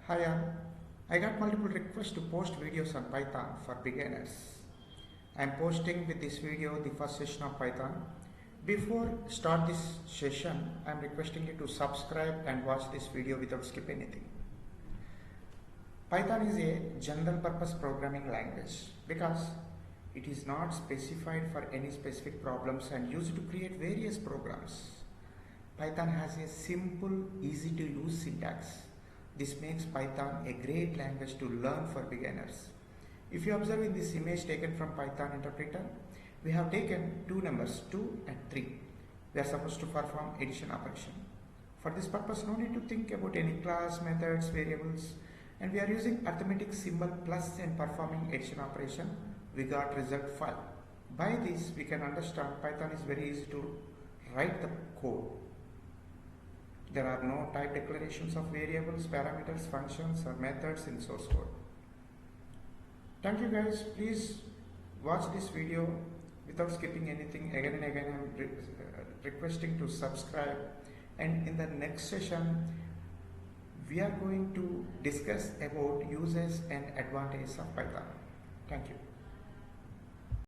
Hi all, I got multiple requests to post videos on Python for beginners. I am posting with this video the first session of Python. Before start this session, I am requesting you to subscribe and watch this video without skip anything. Python is a general purpose programming language because it is not specified for any specific problems and used to create various programs. Python has a simple, easy to use syntax. This makes Python a great language to learn for beginners. If you observe in this image taken from Python interpreter, we have taken two numbers 2 and 3. We are supposed to perform addition operation. For this purpose, no need to think about any class, methods, variables, and we are using arithmetic symbol plus and performing addition operation. We got result 5. By this, we can understand Python is very easy to write the code. There are no type declarations of variables, parameters, functions or methods in source code. Thank you guys. Please watch this video without skipping anything. Again and again I am requesting to subscribe, and in the next session we are going to discuss about uses and advantages of Python. Thank you.